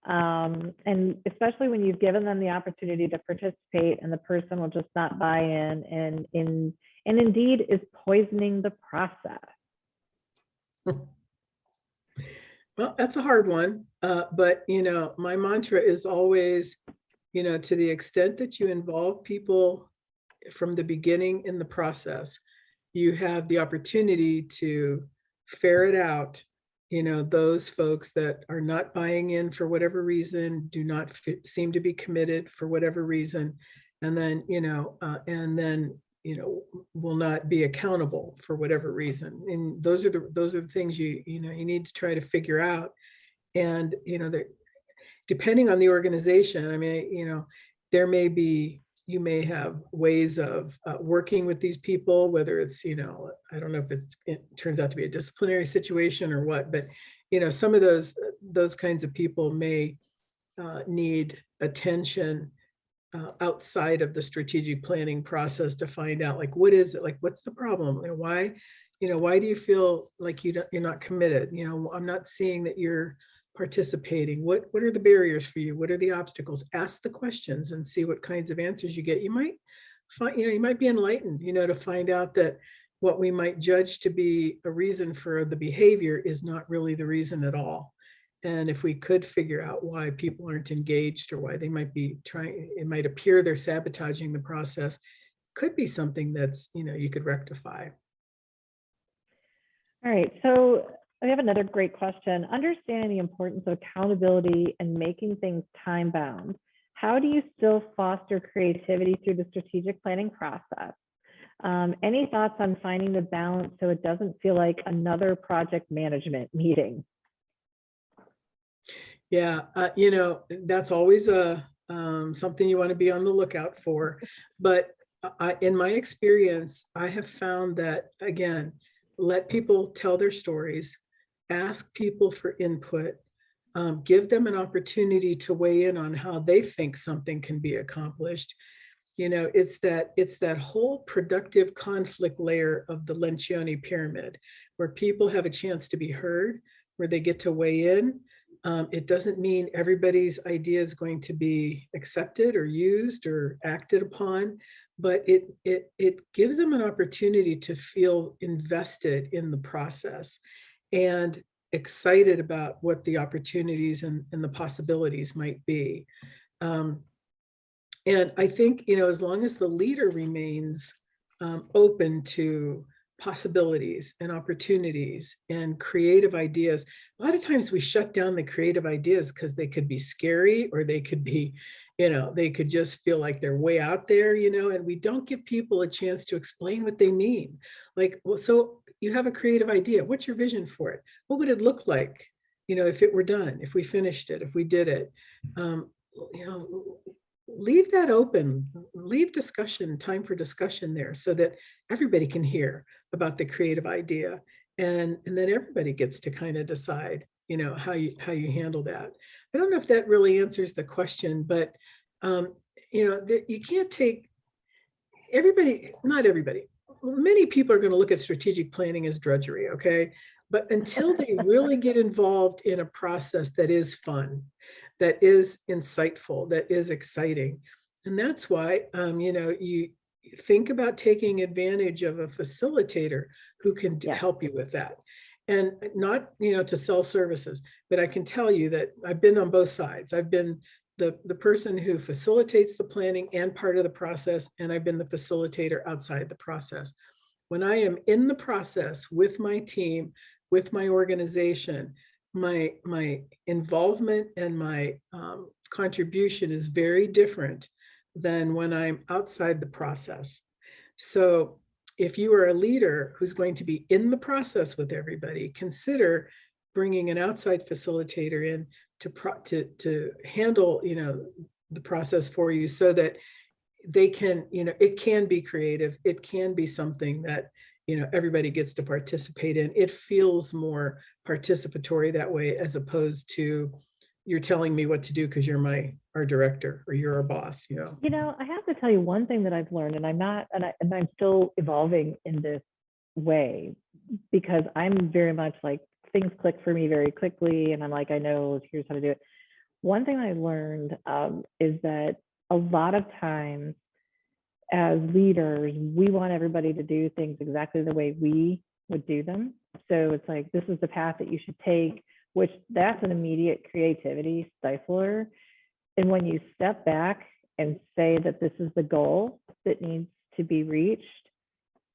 And especially when you've given them the opportunity to participate and the person will just not buy in and indeed is poisoning the process. Well, that's a hard one. But, my mantra is always, to the extent that you involve people from the beginning in the process, you have the opportunity to ferret out, those folks that are not buying in for whatever reason, do not seem to be committed for whatever reason, and then, will not be accountable for whatever reason. And those are the things you need to try to figure out. And, depending on the organization, I mean, you may have ways of working with these people, whether it's, I don't know if it turns out to be a disciplinary situation or what, but, some of those kinds of people may need attention outside of the strategic planning process to find out, like, what is it? Like, what's the problem? Why do you feel like you're not committed? I'm not seeing that you're participating. What are the barriers for you? What are the obstacles? Ask the questions and see what kinds of answers you get. You might find, you might be enlightened, to find out that what we might judge to be a reason for the behavior is not really the reason at all. And if we could figure out why people aren't engaged or why they might be trying, it might appear they're sabotaging the process, could be something that's, you could rectify. All right, so we have another great question. Understanding the importance of accountability and making things time bound, how do you still foster creativity through the strategic planning process? Any thoughts on finding the balance so it doesn't feel like another project management meeting? Yeah, that's always something you want to be on the lookout for. But in my experience, I have found that, again, let people tell their stories, ask people for input, give them an opportunity to weigh in on how they think something can be accomplished. It's that whole productive conflict layer of the Lencioni pyramid, where people have a chance to be heard, where they get to weigh in. It doesn't mean everybody's idea is going to be accepted or used or acted upon, but it gives them an opportunity to feel invested in the process and excited about what the opportunities and the possibilities might be. And I think, as long as the leader remains open to possibilities and opportunities and creative ideas, a lot of times we shut down the creative ideas because they could be scary, or they could be, they could just feel like they're way out there, and we don't give people a chance to explain what they mean. Like, well, so you have a creative idea. What's your vision for it? What would it look like, if it were done, if we finished it, if we did it? Leave that open, leave time for discussion there so that everybody can hear about the creative idea. And then everybody gets to kind of decide, how you handle that. I don't know if that really answers the question, but, you can't take not everybody. Many people are going to look at strategic planning as drudgery, okay? But until they really get involved in a process that is fun, that is insightful, that is exciting. And that's why, you think about taking advantage of a facilitator who can help you with that. And not, to sell services, but I can tell you that I've been on both sides. I've been the person who facilitates the planning and part of the process, and I've been the facilitator outside the process. When I am in the process with my team, with my organization, my involvement and my contribution is very different than when I'm outside the process. So if you are a leader who's going to be in the process with everybody, consider bringing an outside facilitator in to handle, the process for you, so that they can, it can be creative. It can be something that, everybody gets to participate in. It feels more participatory that way, as opposed to you're telling me what to do because you're our director or you're our boss, I have to tell you one thing that I've learned, and I'm still evolving in this way, because I'm very much like, things click for me very quickly, and I'm like, I know, here's how to do it. One thing I learned is that a lot of times as leaders, we want everybody to do things exactly the way we would do them. So it's like, this is the path that you should take, which that's an immediate creativity stifler. And when you step back and say that this is the goal that needs to be reached,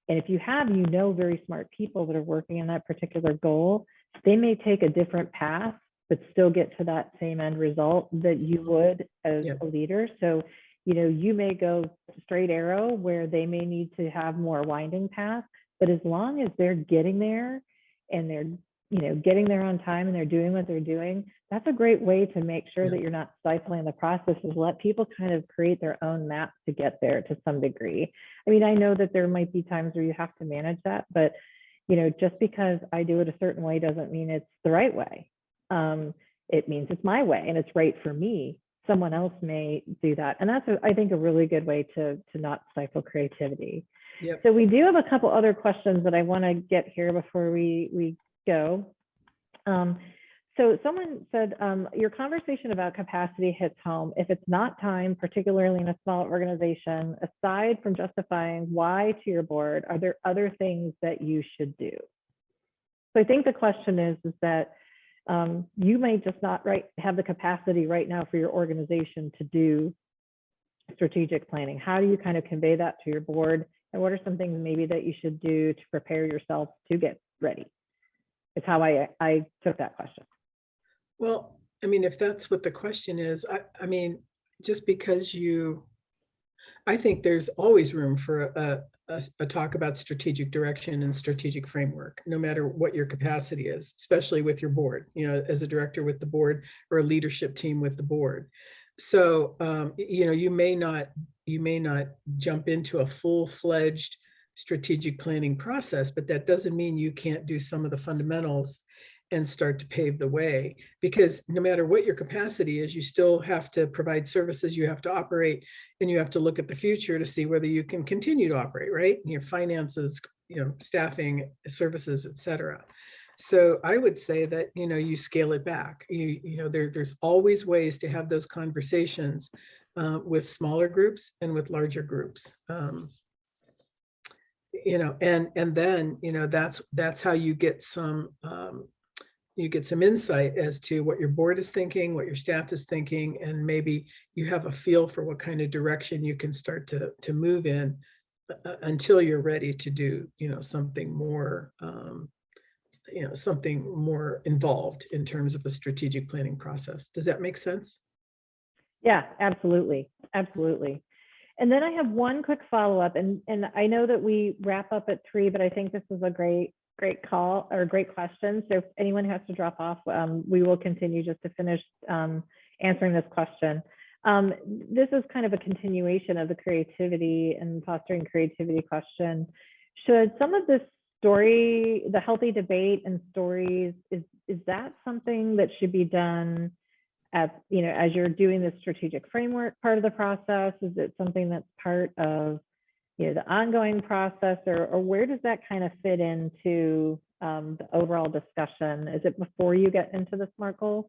and if you have, very smart people that are working on that particular goal, they may take a different path, but still get to that same end result that you would as a leader. So, you may go straight arrow where they may need to have more winding path, but as long as they're getting there and they're, getting there on time and they're doing what they're doing, that's a great way to make sure that you're not stifling the process, is let people kind of create their own map to get there to some degree. I mean, I know that there might be times where you have to manage that, but, just because I do it a certain way doesn't mean it's the right way. It means it's my way and it's right for me. Someone else may do that. And that's, I think, a really good way to not stifle creativity. Yep. So we do have a couple other questions that I want to get here before we go. So someone said, your conversation about capacity hits home. If it's not time, particularly in a small organization, aside from justifying why to your board, are there other things that you should do? So I think the question is that you may just not have the capacity right now for your organization to do strategic planning. How do you kind of convey that to your board? And what are some things maybe that you should do to prepare yourself to get ready? It's how I took that question. Well, I mean, if that's what the question is, I mean, just because I think there's always room for a talk about strategic direction and strategic framework, no matter what your capacity is, especially with your board, as a director with the board or a leadership team with the board. So, you may not jump into a full-fledged strategic planning process, but that doesn't mean you can't do some of the fundamentals and start to pave the way, because no matter what your capacity is, you still have to provide services, you have to operate, and you have to look at the future to see whether you can continue to operate, right? Your finances, staffing, services, et cetera. So I would say that, you scale it back. There's always ways to have those conversations with smaller groups and with larger groups. And then, that's how you get some insight as to what your board is thinking, what your staff is thinking, and maybe you have a feel for what kind of direction you can start to move in until you're ready to do, something more, something more involved in terms of a strategic planning process. Does that make sense? Yeah, absolutely. Absolutely. And then I have one quick follow-up, and I know that we wrap up at 3, but I think this is a great call or great question. So if anyone has to drop off, we will continue just to finish answering this question. This is kind of a continuation of the creativity and fostering creativity question. Should some of this story, the healthy debate and stories, is that something that should be done at, as you're doing the strategic framework part of the process? Is it something that's part of the ongoing process, or where does that kind of fit into the overall discussion? Is it before you get into the SMART goals?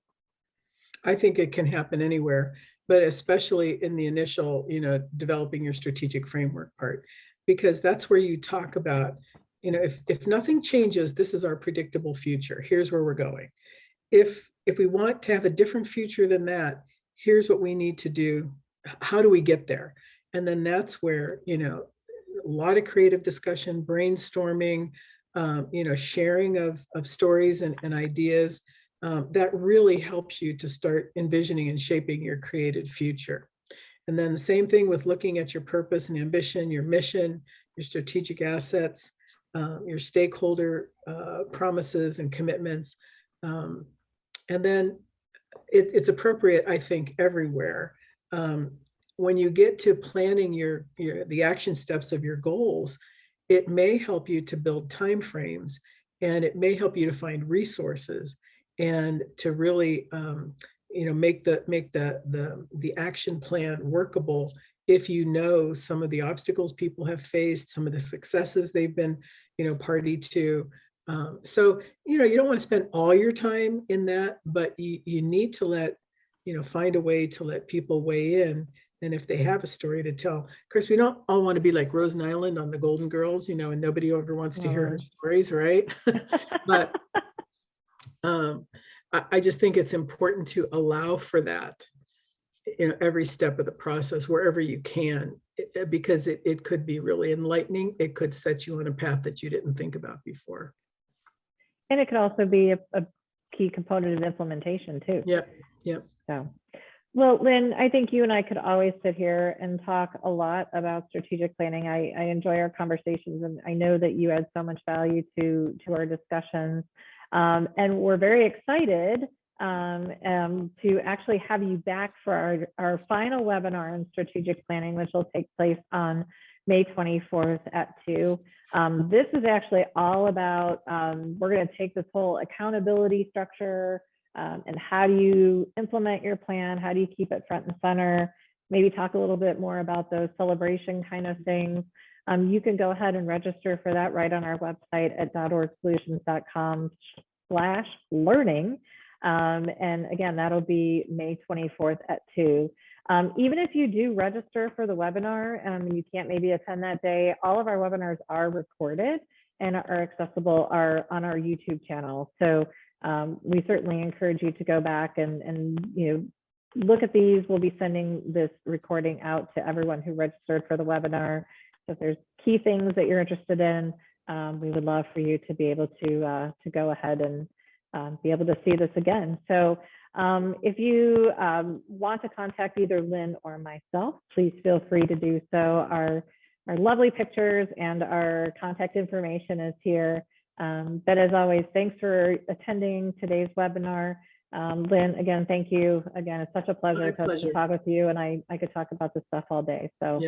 I think it can happen anywhere, but especially in the initial, developing your strategic framework part, because that's where you talk about, if nothing changes, this is our predictable future. Here's where we're going. If we want to have a different future than that, here's what we need to do. How do we get there? And then that's where, a lot of creative discussion, brainstorming, sharing of stories and ideas, that really helps you to start envisioning and shaping your created future. And then the same thing with looking at your purpose and ambition, your mission, your strategic assets, your stakeholder promises and commitments. And then it's appropriate, I think, everywhere. when you get to planning the action steps of your goals, it may help you to build timeframes, and it may help you to find resources and to really make the action plan workable if you know some of the obstacles people have faced, some of the successes they've been party to. So you don't want to spend all your time in that, but you need to find a way to let people weigh in. And if they have a story to tell, of course, we don't all want to be like Rosen Island on the Golden Girls, and nobody ever wants to hear her stories, right? But I just think it's important to allow for that every step of the process, wherever you can, because it could be really enlightening. It could set you on a path that you didn't think about before. And it could also be a key component of implementation too. Yep. So, well, Lyn, I think you and I could always sit here and talk a lot about strategic planning. I enjoy our conversations, and I know that you add so much value to our discussions. And we're very excited to actually have you back for our final webinar on strategic planning, which will take place on May 24th at 2. This is actually all about, we're going to take this whole accountability structure and how do you implement your plan? How do you keep it front and center? Maybe talk a little bit more about those celebration kind of things. You can go ahead and register for that right on our website at .orgsolutions.com/learning. And again, that'll be May 24th at 2. Even if you do register for the webinar, you can't maybe attend that day, all of our webinars are recorded and are accessible on our YouTube channel. So we certainly encourage you to go back and look at these. We'll be sending this recording out to everyone who registered for the webinar. So if there's key things that you're interested in, we would love for you to be able to go ahead and be able to see this again. So if you want to contact either Lyn or myself, please feel free to do so. Our lovely pictures and our contact information is here. But as always, thanks for attending today's webinar. Lyn, again, thank you. Again, it's such a pleasure to talk with you, and I could talk about this stuff all day. So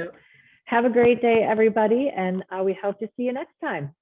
have a great day, everybody, and we hope to see you next time.